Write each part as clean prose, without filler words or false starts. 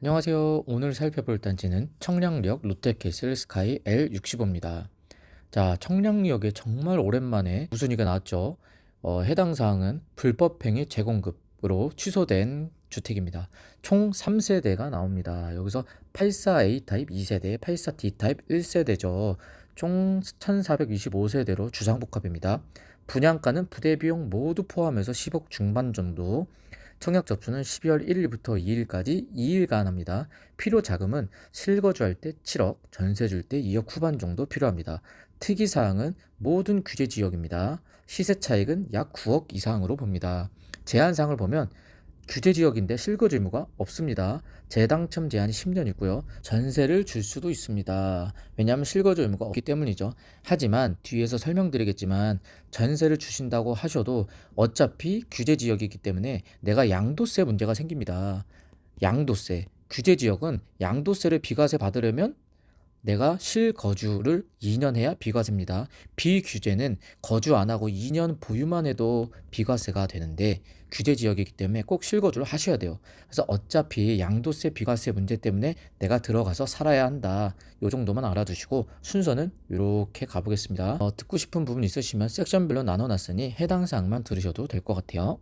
안녕하세요. 오늘 살펴볼 단지는 청량역 롯데캐슬 스카이 L65입니다. 자, 청량역에 정말 오랜만에 우순위가 나왔죠. 해당 사항은 불법행위 재공급으로 취소된 주택입니다. 총 3세대가 나옵니다. 여기서 84A 타입 2세대, 84D 타입 1세대죠. 총 1425세대로 주상복합입니다. 분양가는 부대비용 모두 포함해서 10억 중반 정도. 청약 접수는 12월 1일부터 2일까지 2일간 합니다. 필요 자금은 실거주할 때 7억, 전세 줄 때 2억 후반 정도 필요합니다. 특이사항은 모든 규제 지역입니다. 시세 차익은 약 9억 이상으로 봅니다. 제한사항을 보면 규제 지역인데 실거주 의무가 없습니다. 재당첨 제한이 10년이고요. 전세를 줄 수도 있습니다. 왜냐하면 실거주 의무가 없기 때문이죠. 하지만 뒤에서 설명드리겠지만 전세를 주신다고 하셔도 어차피 규제 지역이기 때문에 내가 양도세 문제가 생깁니다. 양도세. 규제 지역은 양도세를 비과세 받으려면 내가 실거주를 2년 해야 비과세입니다. 비규제는 거주 안 하고 2년 보유만 해도 비과세가 되는데 규제 지역이기 때문에 꼭 실거주를 하셔야 돼요. 그래서 어차피 양도세 비과세 문제 때문에 내가 들어가서 살아야 한다. 요 정도만 알아두시고 순서는 이렇게 가보겠습니다. 듣고 싶은 부분 있으시면 섹션별로 나눠놨으니 해당 사항만 들으셔도 될 것 같아요.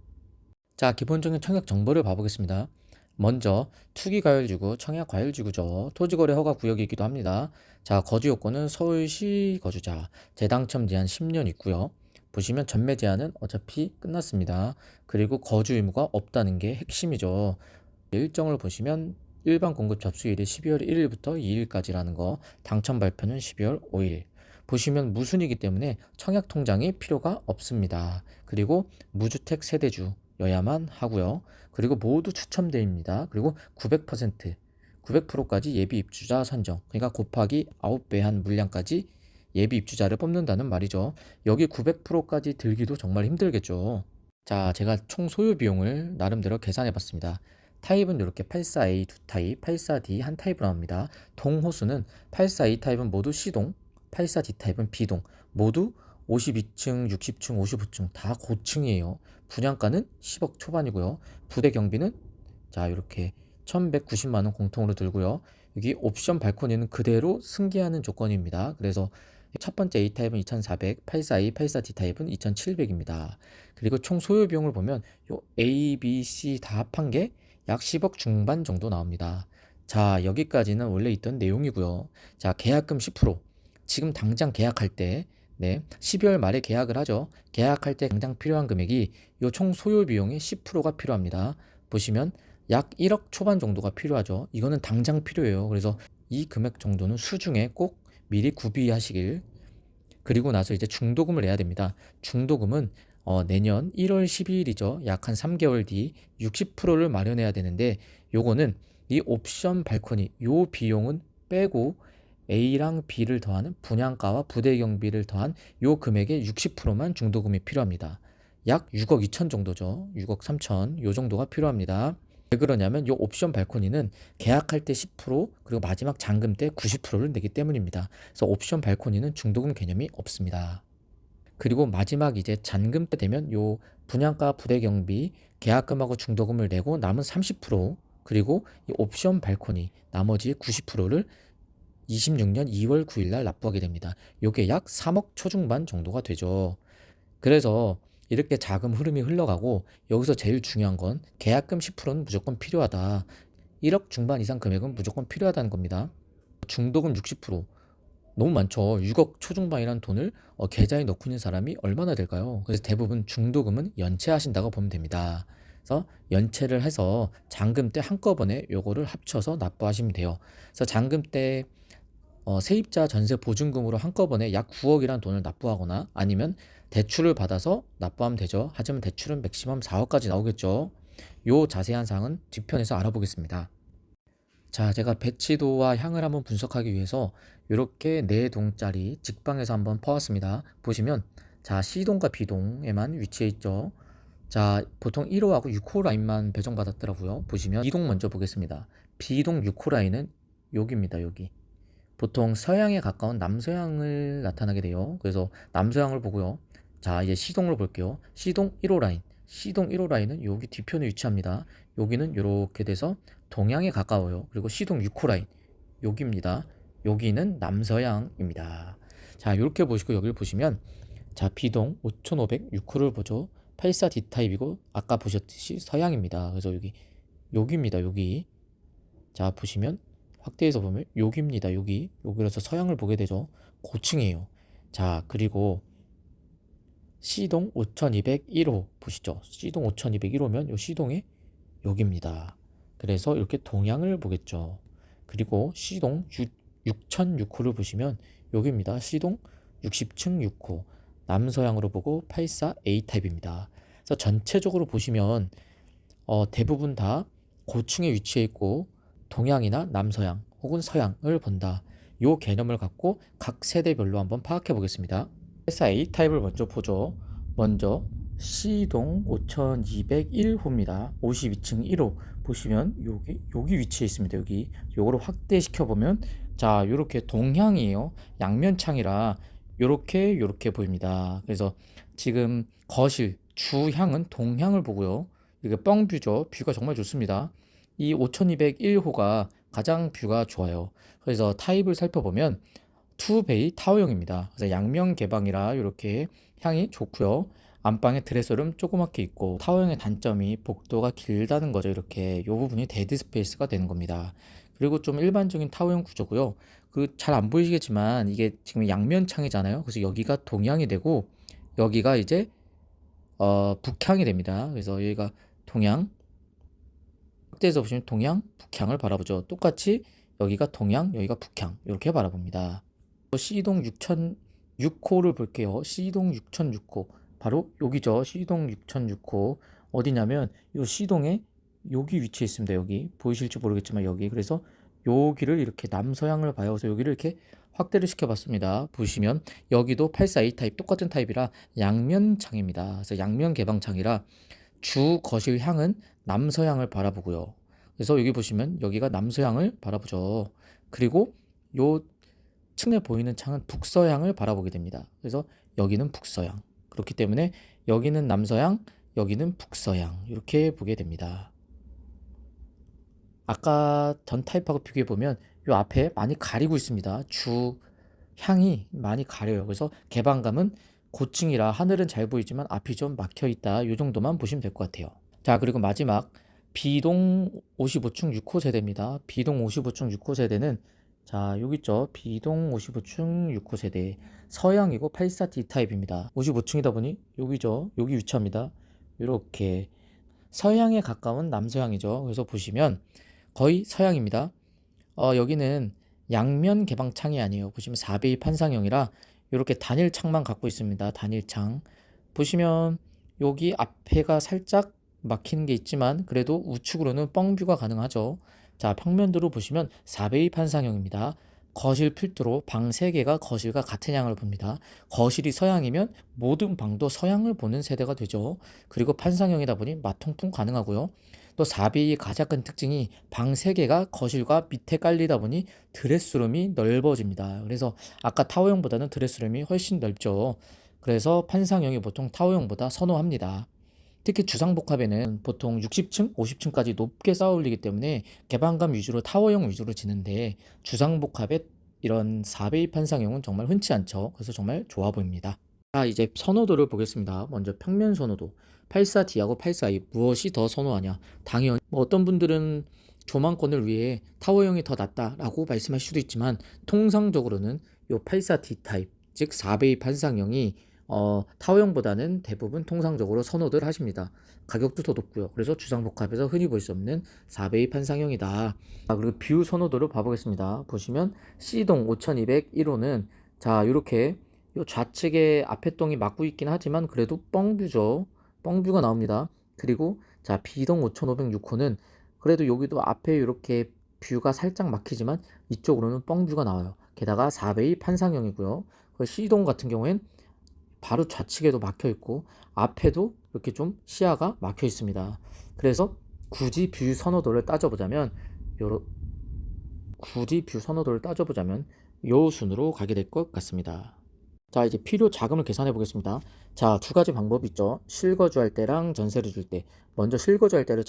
자, 기본적인 청약 정보를 봐보겠습니다. 먼저 투기과열지구, 청약과열지구죠. 토지거래 허가 구역이기도 합니다. 자, 거주 요건은 서울시 거주자, 재당첨 제한 10년 있고요. 보시면 전매 제한은 어차피 끝났습니다. 그리고 거주 의무가 없다는 게 핵심이죠. 일정을 보시면 일반 공급 접수일이 12월 1일부터 2일까지라는 거, 당첨 발표는 12월 5일. 보시면 무순이기 때문에 청약 통장이 필요가 없습니다. 그리고 무주택 세대주여야만 하고요. 그리고 모두 추첨대입니다. 그리고 900%까지 예비 입주자 선정. 그러니까 곱하기 9배 한 물량까지 예비 입주자를 뽑는다는 말이죠. 여기 900%까지 들기도 정말 힘들겠죠. 자, 제가 총 소요 비용을 나름대로 계산해 봤습니다. 타입은 이렇게 84A 두 타입, 84D 한 타입으로 합니다. 동호수는 84A 타입은 모두 C동, 84D 타입은 B동, 모두 52층, 60층, 55층 다 고층이에요. 분양가는 10억 초반이고요. 부대 경비는 자, 이렇게 1190만 원 공통으로 들고요. 여기 옵션 발코니는 그대로 승계하는 조건입니다. 그래서 첫 번째 A타입은 2400, 84A, 84D 타입은 2700입니다. 그리고 총 소요 비용을 보면 요 A, B, C 다 합한 게 약 10억 중반 정도 나옵니다. 자, 여기까지는 원래 있던 내용이고요. 자, 계약금 10%. 지금 당장 계약할 때 12월 말에 계약을 하죠. 계약할 때 당장 필요한 금액이 요 총 소요 비용의 10%가 필요합니다. 보시면 약 1억 초반 정도가 필요하죠. 이거는 당장 필요해요. 그래서 이 금액 정도는 수중에 꼭 미리 구비하시길. 그리고 나서 이제 중도금을 내야 됩니다. 중도금은 내년 1월 12일이죠. 약 한 3개월 뒤 60%를 마련해야 되는데 요거는 이 옵션 발코니 요 비용은 빼고 A랑 B를 더하는 분양가와 부대 경비를 더한 요 금액의 60%만 중도금이 필요합니다. 약 6억 2천 정도죠. 6억 3천 요 정도가 필요합니다. 왜 그러냐면 요 옵션 발코니는 계약할 때 10% 그리고 마지막 잔금 때 90%를 내기 때문입니다. 그래서 옵션 발코니는 중도금 개념이 없습니다. 그리고 마지막 이제 잔금 때 되면 요 분양가 부대 경비 계약금하고 중도금을 내고 남은 30% 그리고 이 옵션 발코니 나머지 90%를 26년 2월 9일 날 납부하게 됩니다. 요게 약 3억 초중반 정도가 되죠. 그래서 이렇게 자금 흐름이 흘러가고 여기서 제일 중요한 건 계약금 10%는 무조건 필요하다. 1억 중반 이상 금액은 무조건 필요하다는 겁니다. 중도금 60% 너무 많죠. 6억 초중반이라는 돈을 계좌에 넣고 있는 사람이 얼마나 될까요? 그래서 대부분 중도금은 연체하신다고 보면 됩니다. 그래서 연체를 해서 잔금 때 한꺼번에 요거를 합쳐서 납부하시면 돼요. 그래서 잔금 때 세입자 전세 보증금으로 한꺼번에 약 9억이라는 돈을 납부하거나 아니면 대출을 받아서 납부하면 되죠. 하지만 대출은 맥시멈 4억까지 나오겠죠. 요 자세한 사항은 뒤편에서 알아보겠습니다. 자, 제가 배치도와 향을 한번 분석하기 위해서 이렇게 4동짜리 직방에서 한번 퍼왔습니다. 보시면 자, C동과 B동에만 위치해 있죠. 자, 보통 1호하고 6호 라인만 배정받았더라고요. 보시면 2동 먼저 보겠습니다. B동 6호 라인은 여기입니다. 여기. 보통 서양에 가까운 남서양을 나타나게 돼요. 그래서 남서양을 보고요. 자, 이제 C동을 볼게요. C동 1호 라인. C동 1호 라인은 여기 뒤편에 위치합니다. 여기는 이렇게 돼서 동양에 가까워요. 그리고 시동 6호 라인 여기입니다. 여기는 남서양입니다. 자, 이렇게 보시고 여기를 보시면 자, 비동 5500 6호를 보죠. 84 D타입이고 아까 보셨듯이 서양입니다. 그래서 여기입니다. 여기. 자, 보시면 확대해서 보면 여기입니다. 여기라서 서양을 보게 되죠. 고층이에요. 자, 그리고 C동 5201호 보시죠. C동 5201호면 요 C동에 여기입니다. 그래서 이렇게 동향을 보겠죠. 그리고 C동 6006호를 보시면 여기입니다. C동 60층 6호 남서향으로 보고 84A 타입입니다. 그래서 전체적으로 보시면 대부분 다 고층에 위치해 있고 동향이나 남서향 혹은 서향을 본다. 이 개념을 갖고 각 세대별로 한번 파악해 보겠습니다. 84A 타입을 먼저 보죠. 먼저 C동 5201호입니다. 52층 1호 보시면 여기 위치해 있습니다. 요거를 확대시켜 보면 자, 요렇게 동향이에요. 양면 창이라 요렇게 보입니다. 그래서 지금 거실 주향은 동향을 보고요. 이게 뻥뷰죠. 뷰가 정말 좋습니다. 이 5201호가 가장 뷰가 좋아요. 그래서 타입을 살펴보면 투베이 타워형입니다. 그래서 양면 개방이라 이렇게 향이 좋고요. 안방에 드레스룸 조그맣게 있고 타워형의 단점이 복도가 길다는 거죠. 이렇게 이 부분이 데드 스페이스가 되는 겁니다. 그리고 좀 일반적인 타워형 구조고요. 그 잘 안 보이시겠지만 이게 지금 양면 창이잖아요. 그래서 여기가 동향이 되고 여기가 이제 북향이 됩니다. 그래서 여기가 동향, 확대해서 보시면 동향, 북향을 바라보죠. 똑같이 여기가 동향, 여기가 북향 이렇게 바라봅니다. C동 6006호를 볼게요. C동 6006호 바로 여기죠. C동 6006호 어디냐면 이 C동에 여기 위치해 있습니다. 여기 보이실지 모르겠지만 여기 그래서 여기를 이렇게 남서향을 봐요. 그래서 여기를 이렇게 확대를 시켜봤습니다. 보시면 여기도 84A 타입 똑같은 타입이라 양면 창입니다. 그래서 양면 개방창이라 주 거실 향은 남서향을 바라보고요. 그래서 여기 보시면 여기가 남서향을 바라보죠. 그리고 요 측면에 보이는 창은 북서향을 바라보게 됩니다. 그래서 여기는 북서향. 그렇기 때문에 여기는 남서향, 여기는 북서향 이렇게 보게 됩니다. 아까 전 타입하고 비교해 보면 이 앞에 많이 가리고 있습니다. 주 향이 많이 가려요. 그래서 개방감은 고층이라 하늘은 잘 보이지만 앞이 좀 막혀 있다. 이 정도만 보시면 될 것 같아요. 자, 그리고 마지막 B동 55층 6호 세대입니다. B동 55층 6호 세대는 자, 여기 있죠. B동 55층 6호 세대 서양이고 84D 타입입니다. 55층이다 보니 여기죠. 여기 위치합니다. 이렇게 서양에 가까운 남서향이죠. 그래서 보시면 거의 서양입니다. 여기는 양면 개방창이 아니에요. 보시면 4베이 판상형이라 이렇게 단일 창만 갖고 있습니다. 단일 창. 보시면 여기 앞에가 살짝 막히는 게 있지만 그래도 우측으로는 뻥뷰가 가능하죠. 자, 평면도로 보시면 4베이 판상형입니다. 거실 필두로 방 3개가 거실과 같은 양을 봅니다. 거실이 서양이면 모든 방도 서양을 보는 세대가 되죠. 그리고 판상형이다 보니 마통풍 가능하고요. 또 4B의 가장 큰 특징이 방 3개가 거실과 밑에 깔리다 보니 드레스룸이 넓어집니다. 그래서 아까 타워형보다는 드레스룸이 훨씬 넓죠. 그래서 판상형이 보통 타워형보다 선호합니다. 특히 주상복합에는 보통 60층, 50층까지 높게 쌓아 올리기 때문에 개방감 위주로 타워형 위주로 지는데 주상복합의 이런 4베이 판상형은 정말 흔치 않죠. 그래서 정말 좋아 보입니다. 자, 이제 선호도를 보겠습니다. 먼저 평면 선호도. 84D하고 84E 무엇이 더 선호하냐? 당연히 어떤 분들은 조망권을 위해 타워형이 더 낫다라고 말씀하실 수도 있지만 통상적으로는 이 84D 타입, 즉 4베이 판상형이 타워형보다는 대부분 통상적으로 선호들 하십니다. 가격도 더 높고요. 그래서 주상복합에서 흔히 볼 수 없는 4베이 판상형이다. 그리고 뷰 선호도를 봐보겠습니다. 보시면 C동 5201호는 자, 이렇게 요 좌측에 앞에 동이 막고 있긴 하지만 그래도 뻥뷰죠. 뻥뷰가 나옵니다. 그리고 자, B동 5506호는 그래도 여기도 앞에 이렇게 뷰가 살짝 막히지만 이쪽으로는 뻥뷰가 나와요. 게다가 4베이 판상형이고요. C동 같은 경우엔 바로 좌측에도 막혀 있고 앞에도 이렇게 좀 시야가 막혀 있습니다. 그래서 굳이 뷰 선호도를 따져보자면 요 순으로 가게 될 것 같습니다. 자, 이제 필요 자금을 계산해 보겠습니다. 자, 두 가지 방법이 있죠. 실거주할 때랑 전세를 줄 때. 먼저 실거주할 때를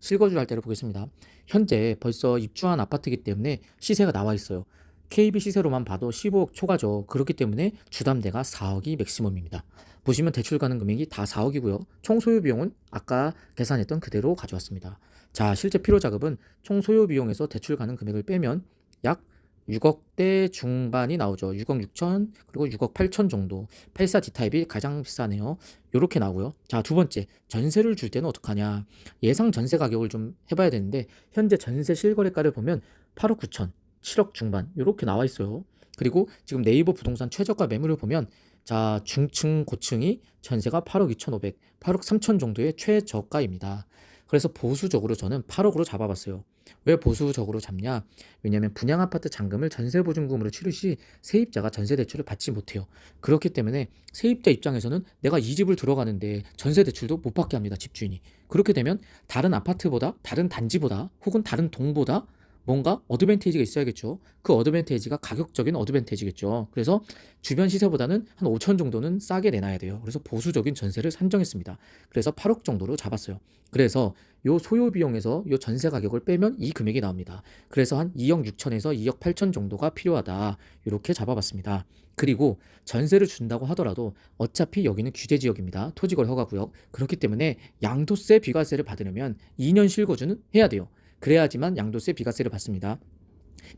실거주 할 때를 보겠습니다. 현재 벌써 입주한 아파트이기 때문에 시세가 나와 있어요. KB 시세로만 봐도 15억 초과죠. 그렇기 때문에 주담대가 4억이 맥시멈입니다. 보시면 대출 가능 금액이 다 4억이고요. 총 소요 비용은 아까 계산했던 그대로 가져왔습니다. 자, 실제 필요 자금은 총 소요 비용에서 대출 가능 금액을 빼면 약 6억대 중반이 나오죠. 6억 6천 그리고 6억 8천 정도. 84D 타입이 가장 비싸네요. 요렇게 나오고요. 자, 두 번째, 전세를 줄 때는 어떡하냐. 예상 전세 가격을 좀 해봐야 되는데 현재 전세 실거래가를 보면 8억 9천, 7억 중반 요렇게 나와 있어요. 그리고 지금 네이버 부동산 최저가 매물을 보면 자, 중층 고층이 전세가 8억 2,500, 8억 3천 정도의 최저가입니다. 그래서 보수적으로 저는 8억으로 잡아봤어요. 왜 보수적으로 잡냐? 왜냐하면 분양 아파트 잔금을 전세 보증금으로 치를 시 세입자가 전세 대출을 받지 못해요. 그렇기 때문에 세입자 입장에서는 내가 이 집을 들어가는데 전세 대출도 못 받게 합니다. 집주인이. 그렇게 되면 다른 아파트보다, 다른 단지보다, 혹은 다른 동보다 뭔가 어드밴티지가 있어야겠죠. 그 어드밴티지가 가격적인 어드밴티지겠죠. 그래서 주변 시세보다는 한 5천 정도는 싸게 내놔야 돼요. 그래서 보수적인 전세를 산정했습니다. 그래서 8억 정도로 잡았어요. 그래서 요 소요 비용에서 요 전세 가격을 빼면 이 금액이 나옵니다. 그래서 한 2억 6천에서 2억 8천 정도가 필요하다. 이렇게 잡아봤습니다. 그리고 전세를 준다고 하더라도 어차피 여기는 규제 지역입니다. 토지거래 허가구역. 그렇기 때문에 양도세, 비과세를 받으려면 2년 실거주는 해야 돼요. 그래야지만 양도세, 비과세를 받습니다.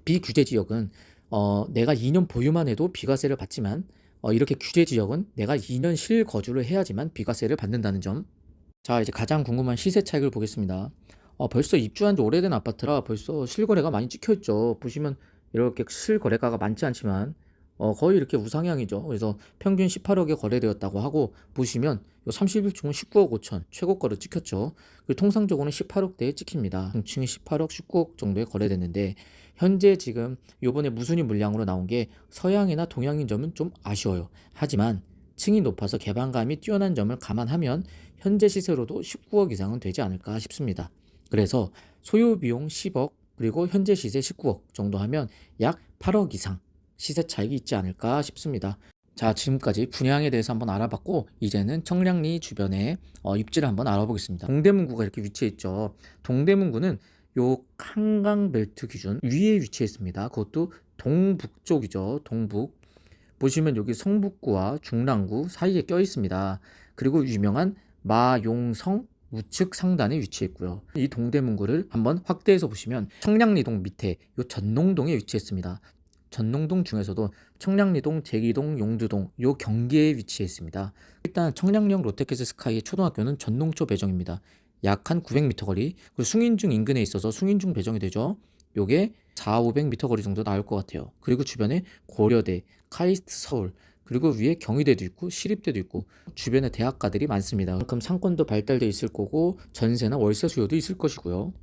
비규제 지역은 내가 2년 보유만 해도 비과세를 받지만 이렇게 규제 지역은 내가 2년 실거주를 해야지만 비과세를 받는다는 점. 자, 이제 가장 궁금한 시세 차익을 보겠습니다. 벌써 입주한 지 오래된 아파트라 벌써 실거래가 많이 찍혀 있죠. 보시면 이렇게 실거래가가 많지 않지만 거의 이렇게 우상향이죠. 그래서 평균 18억에 거래되었다고 하고 보시면 요 31층은 19억 5천 최고가로 찍혔죠. 그리고 통상적으로는 18억대에 찍힙니다. 중층이 18억 19억 정도에 거래됐는데 현재 지금 요번에 무순위 물량으로 나온 게 서양이나 동양인 점은 좀 아쉬워요. 하지만 층이 높아서 개방감이 뛰어난 점을 감안하면 현재 시세로도 19억 이상은 되지 않을까 싶습니다. 그래서 소요 비용 10억 그리고 현재 시세 19억 정도 하면 약 8억 이상 시세 차익이 있지 않을까 싶습니다. 자, 지금까지 분양에 대해서 한번 알아봤고 이제는 청량리 주변에 입지를 한번 알아보겠습니다. 동대문구가 이렇게 위치해 있죠. 동대문구는 요 한강 벨트 기준 위에 위치해 있습니다. 그것도 동북쪽이죠. 동북. 보시면 여기 성북구와 중랑구 사이에 껴 있습니다. 그리고 유명한 마용성 우측 상단에 위치해 있고요. 이 동대문구를 한번 확대해서 보시면 청량리동 밑에 요 전농동에 위치했습니다. 전농동 중에서도 청량리동, 제기동, 용두동 요 경계에 위치해 있습니다. 일단 청량리역 롯데캐슬 스카이의 초등학교는 전농초 배정입니다. 약 한 900m 거리, 그리고 숭인중 인근에 있어서 숭인중 배정이 되죠. 요게 400-500m 거리 정도 나올 것 같아요. 그리고 주변에 고려대, 카이스트 서울, 그리고 위에 경희대도 있고 시립대도 있고 주변에 대학가들이 많습니다. 그만큼 상권도 발달돼 있을 거고 전세나 월세 수요도 있을 것이고요.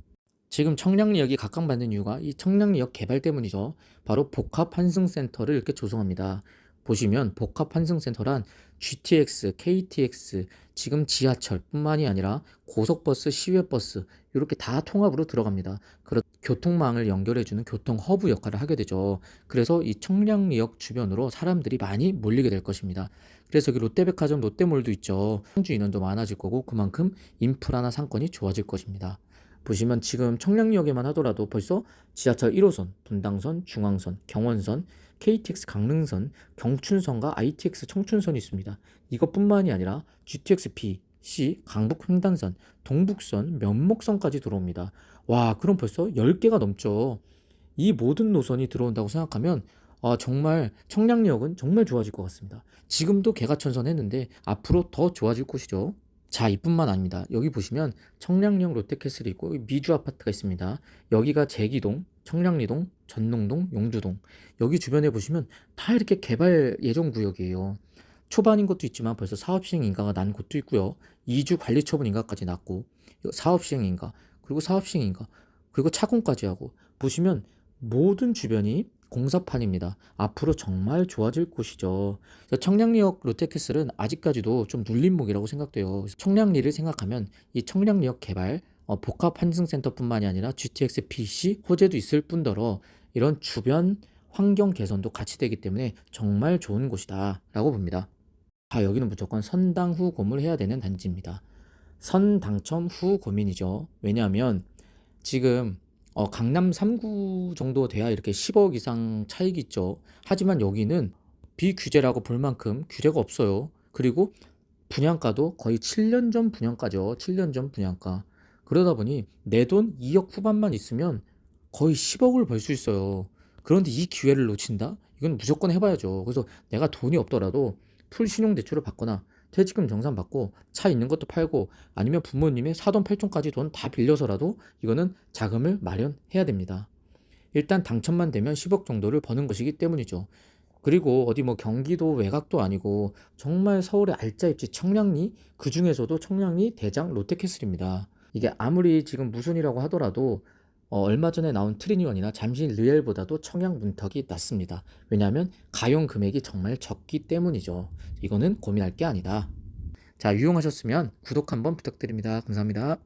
지금 청량리역이 각광받는 이유가 이 청량리역 개발 때문이죠. 바로 복합환승센터를 이렇게 조성합니다. 보시면 복합환승센터란 GTX, KTX, 지금 지하철뿐만이 아니라 고속버스, 시외버스 이렇게 다 통합으로 들어갑니다. 그런 교통망을 연결해주는 교통 허브 역할을 하게 되죠. 그래서 이 청량리역 주변으로 사람들이 많이 몰리게 될 것입니다. 그래서 여기 롯데백화점, 롯데몰도 있죠. 상주 인원도 많아질 거고 그만큼 인프라나 상권이 좋아질 것입니다. 보시면 지금 청량리역에만 하더라도 벌써 지하철 1호선, 분당선, 중앙선, 경원선, KTX 강릉선, 경춘선과 ITX 청춘선이 있습니다. 이것뿐만이 아니라 GTX B, C, 강북 횡단선, 동북선, 면목선까지 들어옵니다. 와, 그럼 벌써 10개가 넘죠. 이 모든 노선이 들어온다고 생각하면 정말 청량리역은 정말 좋아질 것 같습니다. 지금도 개가천선했는데 앞으로 더 좋아질 곳이죠. 자, 이뿐만 아닙니다. 여기 보시면 청량리역 롯데캐슬이 있고 미주 아파트가 있습니다. 여기가 제기동, 청량리동, 전농동, 용두동. 여기 주변에 보시면 다 이렇게 개발 예정 구역이에요. 초반인 것도 있지만 벌써 사업시행 인가가 난 곳도 있고요. 이주 관리처분 인가까지 났고 사업시행 인가, 그리고 사업시행 인가, 그리고 착공까지 하고 보시면 모든 주변이 공사판입니다. 앞으로 정말 좋아질 곳이죠. 청량리역 롯데캐슬은 아직까지도 좀 눌림목이라고 생각돼요. 청량리를 생각하면 이 청량리역 개발, 복합 환승센터뿐만이 아니라 GTX PC 호재도 있을 뿐더러 이런 주변 환경 개선도 같이 되기 때문에 정말 좋은 곳이다 라고 봅니다. 여기는 무조건 선당 후 고물해야 되는 단지입니다. 선 당첨 후 고민이죠. 왜냐하면 지금 강남 3구 정도 돼야 이렇게 10억 이상 차익이 있죠. 하지만 여기는 비규제라고 볼 만큼 규제가 없어요. 그리고 분양가도 거의 7년 전 분양가죠. 7년 전 분양가. 그러다 보니 내 돈 2억 후반만 있으면 거의 10억을 벌 수 있어요. 그런데 이 기회를 놓친다? 이건 무조건 해봐야죠. 그래서 내가 돈이 없더라도 풀 신용대출을 받거나 퇴직금 정산받고 차 있는 것도 팔고 아니면 부모님의 사돈 팔촌까지 돈 다 빌려서라도 이거는 자금을 마련해야 됩니다. 일단 당첨만 되면 10억 정도를 버는 것이기 때문이죠. 그리고 어디 뭐 경기도 외곽도 아니고 정말 서울의 알짜 입지 청량리, 그 중에서도 청량리 대장 롯데캐슬입니다. 이게 아무리 지금 무순이라고 하더라도 얼마 전에 나온 트리니원이나 잠실 리엘보다도 청약 문턱이 낮습니다. 왜냐하면 가용 금액이 정말 적기 때문이죠. 이거는 고민할 게 아니다. 자, 유용하셨으면 구독 한번 부탁드립니다. 감사합니다.